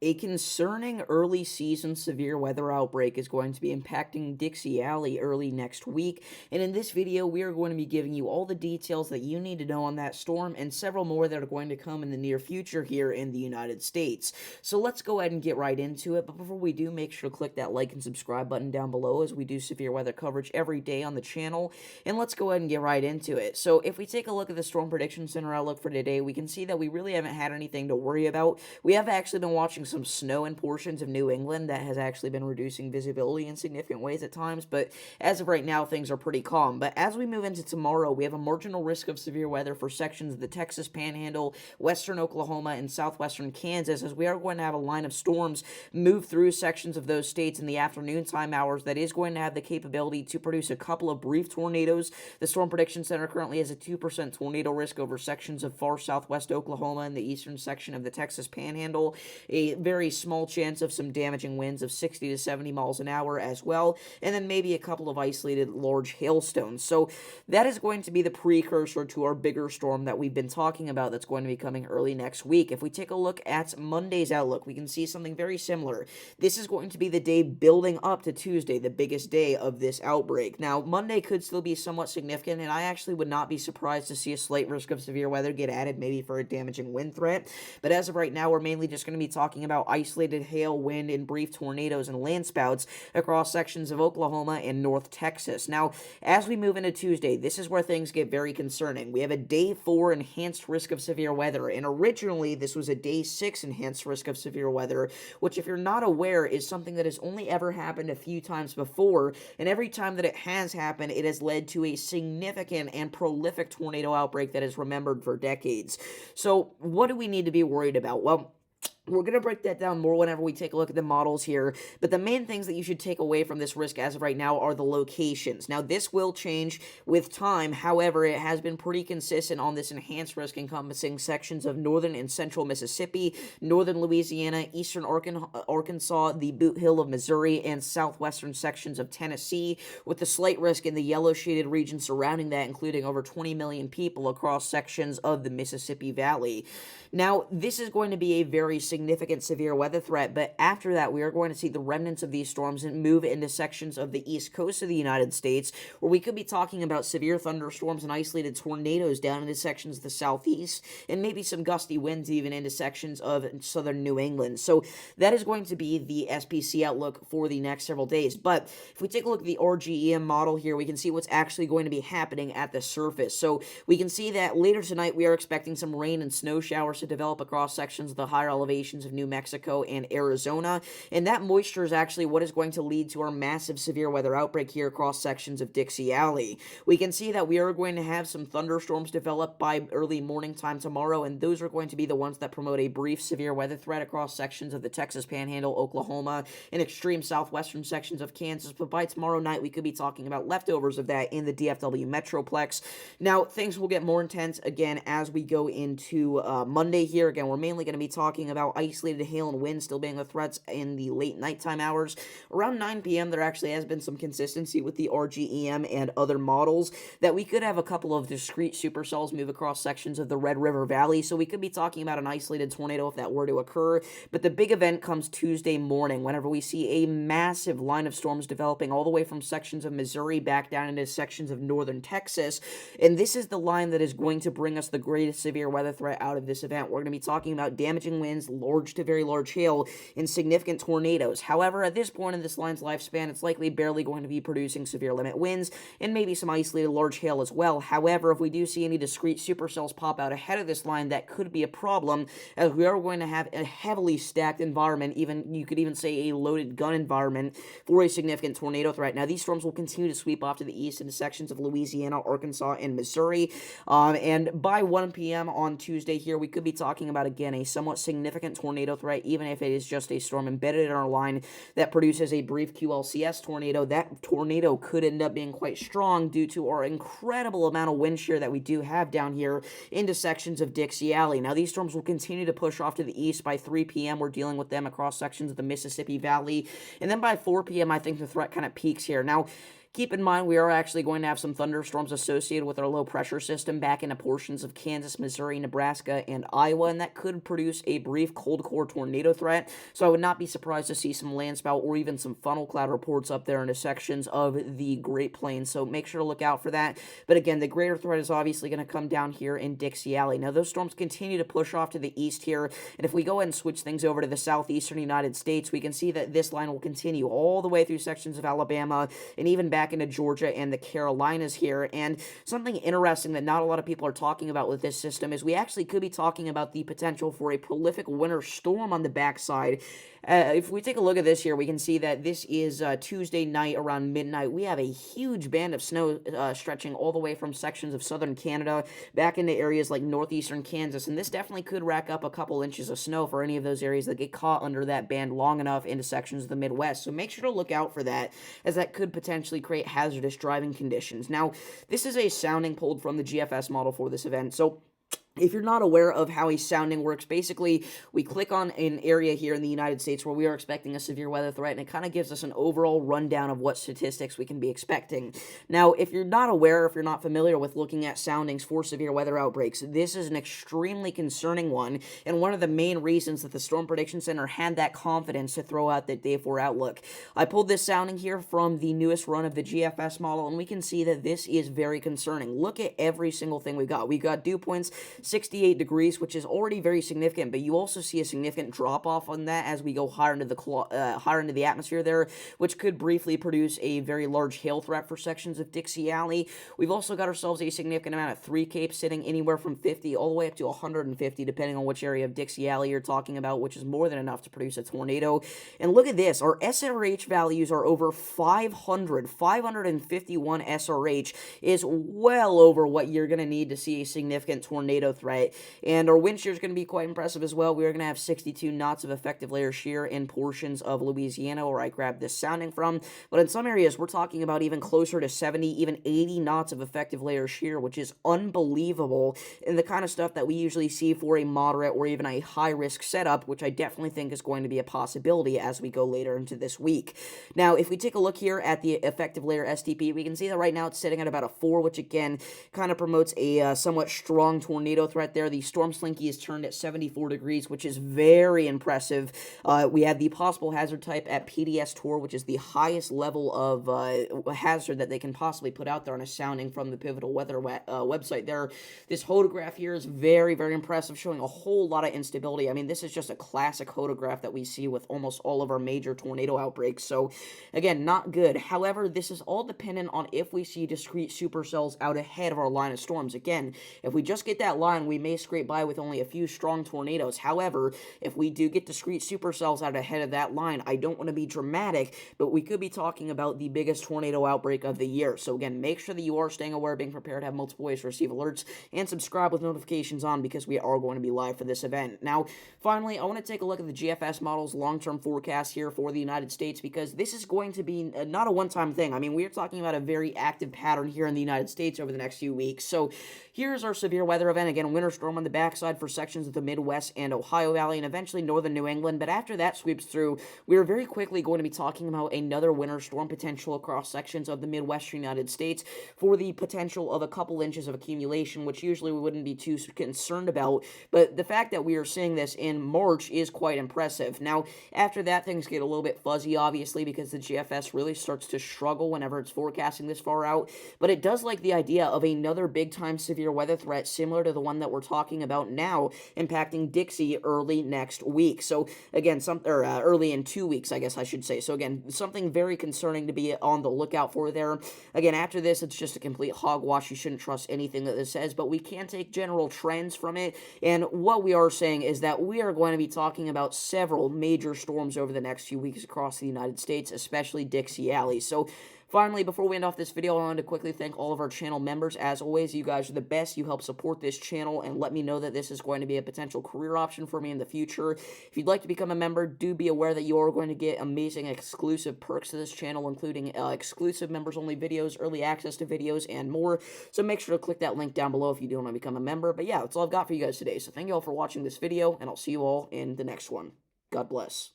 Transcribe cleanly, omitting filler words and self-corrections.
A concerning early season severe weather outbreak is going to be impacting Dixie Alley early next week, and in this video we are going to be giving you all the details that you need to know on that storm and several more that are going to come in the near future here in the United States. So let's go ahead and get right into it, but before we do, make sure to click that like and subscribe button down below as we do severe weather coverage every day on the channel, and let's go ahead and get right into it. So if we take a look at the Storm Prediction Center outlook for today, we can see that we really haven't had anything to worry about. We have actually been watching some snow in portions of New England that has actually been reducing visibility in significant ways at times, but as of right now, things are pretty calm. But as we move into tomorrow, we have a marginal risk of severe weather for sections of the Texas Panhandle, western Oklahoma, and southwestern Kansas, as we are going to have a line of storms move through sections of those states in the afternoon time hours that is going to have the capability to produce a couple of brief tornadoes. The Storm Prediction Center currently has a 2% tornado risk over sections of far southwest Oklahoma and the eastern section of the Texas Panhandle, a very small chance of some damaging winds of 60 to 70 miles an hour as well, and then maybe a couple of isolated large hailstones. So that is going to be the precursor to our bigger storm that we've been talking about that's going to be coming early next week. If we take a look at Monday's outlook, we can see something very similar. This is going to be the day building up to Tuesday, the biggest day of this outbreak. Now, Monday could still be somewhat significant, and I actually would not be surprised to see a slight risk of severe weather get added, maybe for a damaging wind threat. But as of right now, we're mainly just going to be talking about isolated hail, wind, and brief tornadoes and landspouts across sections of Oklahoma and North Texas. Now, as we move into Tuesday, this is where things get very concerning. We have a day 4 enhanced risk of severe weather, and originally this was a day 6 enhanced risk of severe weather, which, if you're not aware, is something that has only ever happened a few times before, and every time that it has happened, it has led to a significant and prolific tornado outbreak that is remembered for decades. So what do we need to be worried about? Well, we're going to break that down more whenever we take a look at the models here, but the main things that you should take away from this risk as of right now are the locations. Now, this will change with time. However, it has been pretty consistent on this enhanced risk encompassing sections of northern and central Mississippi, northern Louisiana, eastern Arkansas, the Boot Hill of Missouri, and southwestern sections of Tennessee, with the slight risk in the yellow shaded region surrounding that, including over 20 million people across sections of the Mississippi Valley. Now, this is going to be a very significant severe weather threat, but after that, we are going to see the remnants of these storms and move into sections of the east coast of the United States, where we could be talking about severe thunderstorms and isolated tornadoes down into sections of the southeast, and maybe some gusty winds even into sections of southern New England. So that is going to be the SPC outlook for the next several days. But if we take a look at the RGEM model here, we can see what's actually going to be happening at the surface. So we can see that later tonight, we are expecting some rain and snow showers to develop across sections of the higher elevations of New Mexico and Arizona, and that moisture is actually what is going to lead to our massive severe weather outbreak here across sections of Dixie Alley. We can see that we are going to have some thunderstorms develop by early morning time tomorrow, and those are going to be the ones that promote a brief severe weather threat across sections of the Texas Panhandle, Oklahoma, and extreme southwestern sections of Kansas. But by tomorrow night, we could be talking about leftovers of that in the DFW Metroplex. Now, things will get more intense again as we go into Monday here. Again, we're mainly going to be talking about isolated hail and wind still being the threats in the late nighttime hours. Around 9 p.m., there actually has been some consistency with the RGEM and other models that we could have a couple of discrete supercells move across sections of the Red River Valley, so we could be talking about an isolated tornado if that were to occur. But the big event comes Tuesday morning, whenever we see a massive line of storms developing all the way from sections of Missouri back down into sections of northern Texas, and this is the line that is going to bring us the greatest severe weather threat out of this event. We're going to be talking about damaging winds, large to very large hail, and significant tornadoes. However, at this point in this line's lifespan, it's likely barely going to be producing severe limit winds and maybe some isolated large hail as well. However, if we do see any discrete supercells pop out ahead of this line, that could be a problem, as we are going to have a heavily stacked environment, even you could even say a loaded gun environment for a significant tornado threat. Now, these storms will continue to sweep off to the east into sections of Louisiana, Arkansas, and Missouri, and by 1 p.m. on Tuesday here, we could be talking about, again, a somewhat significant tornado threat, even if it is just a storm embedded in our line that produces a brief QLCS tornado. That tornado could end up being quite strong due to our incredible amount of wind shear that we do have down here into sections of Dixie Alley. Now, these storms will continue to push off to the east. By 3 p.m., we're dealing with them across sections of the Mississippi Valley, and then by 4 p.m., I think the threat kind of peaks here. Now, Keep in mind, we are actually going to have some thunderstorms associated with our low pressure system back into portions of Kansas, Missouri, Nebraska, and Iowa, and that could produce a brief cold core tornado threat. So I would not be surprised to see some landspout or even some funnel cloud reports up there into sections of the Great Plains. So make sure to look out for that. But again, the greater threat is obviously going to come down here in Dixie Alley. Now, those storms continue to push off to the east here, and if we go ahead and switch things over to the southeastern United States, we can see that this line will continue all the way through sections of Alabama and even back into Georgia and the Carolinas here. And something interesting that not a lot of people are talking about with this system is we actually could be talking about the potential for a prolific winter storm on the backside. If we take a look at this here, we can see that this is Tuesday night around midnight. We have a huge band of snow stretching all the way from sections of southern Canada back into areas like northeastern Kansas, and this definitely could rack up a couple inches of snow for any of those areas that get caught under that band long enough into sections of the Midwest. So make sure to look out for that, as that could potentially create hazardous driving conditions. Now, this is a sounding pulled from the GFS model for this event, so if you're not aware of how a sounding works, basically, we click on an area here in the United States where we are expecting a severe weather threat, and it kind of gives us an overall rundown of what statistics we can be expecting. Now, if you're not aware, if you're not familiar with looking at soundings for severe weather outbreaks, this is an extremely concerning one, and one of the main reasons that the Storm Prediction Center had that confidence to throw out the Day 4 outlook. I pulled this sounding here from the newest run of the GFS model, and we can see that this is very concerning. Look at every single thing we got. We got dew points 68 degrees, which is already very significant, but you also see a significant drop-off on that as we go higher into the atmosphere there, which could briefly produce a very large hail threat for sections of Dixie Alley. We've also got ourselves a significant amount of 3 capes sitting anywhere from 50 all the way up to 150, depending on which area of Dixie Alley you're talking about, which is more than enough to produce a tornado. And look at this, our SRH values are over 500, 551 SRH is well over what you're going to need to see a significant tornado threat, and our wind shear is going to be quite impressive as well. We are going to have 62 knots of effective layer shear in portions of Louisiana where I grabbed this sounding from, but in some areas we're talking about even closer to 70, even 80 knots of effective layer shear, which is unbelievable, and the kind of stuff that we usually see for a moderate or even a high-risk setup, which I definitely think is going to be a possibility as we go later into this week. Now, if we take a look here at the effective layer STP, we can see that right now it's sitting at about a 4, which again kind of promotes a somewhat strong tornado threat there. The Storm Slinky is turned at 74 degrees, which is very impressive. We have the possible hazard type at PDS Tour, which is the highest level of hazard that they can possibly put out there on a sounding from the Pivotal Weather website there. This photograph here is very, very impressive, showing a whole lot of instability. I mean, this is just a classic photograph that we see with almost all of our major tornado outbreaks. So, again, not good. However, this is all dependent on if we see discrete supercells out ahead of our line of storms. Again, if we just get that line, we may scrape by with only a few strong tornadoes. However, if we do get discrete supercells out ahead of that line, I don't want to be dramatic, but we could be talking about the biggest tornado outbreak of the year. So again, make sure that you are staying aware, being prepared, have multiple ways to receive alerts, and subscribe with notifications on, because we are going to be live for this event. Now, finally, I want to take a look at the GFS model's long-term forecast here for the United States, because this is going to be not a one-time thing. I mean, we're talking about a very active pattern here in the United States over the next few weeks. So here's our severe weather event. Again, winter storm on the backside for sections of the Midwest and Ohio Valley, and eventually northern New England. But after that sweeps through, we are very quickly going to be talking about another winter storm potential across sections of the Midwestern United States for the potential of a couple inches of accumulation, which usually we wouldn't be too concerned about. But the fact that we are seeing this in March is quite impressive. Now, after that, things get a little bit fuzzy, obviously, because the GFS really starts to struggle whenever it's forecasting this far out. But it does like the idea of another big-time severe weather threat similar to the one that we're talking about now, impacting Dixie early next week. So again, early in 2 weeks, I guess I should say. So again, something very concerning to be on the lookout for there. Again, after this, it's just a complete hogwash. You shouldn't trust anything that this says, but we can take general trends from it. And what we are saying is that we are going to be talking about several major storms over the next few weeks across the United States, especially Dixie Alley. So finally, before we end off this video, I wanted to quickly thank all of our channel members. As always, you guys are the best. You help support this channel and let me know that this is going to be a potential career option for me in the future. If you'd like to become a member, do be aware that you are going to get amazing exclusive perks to this channel, including exclusive members-only videos, early access to videos, and more. So make sure to click that link down below if you do want to become a member. But yeah, that's all I've got for you guys today. So thank you all for watching this video, and I'll see you all in the next one. God bless.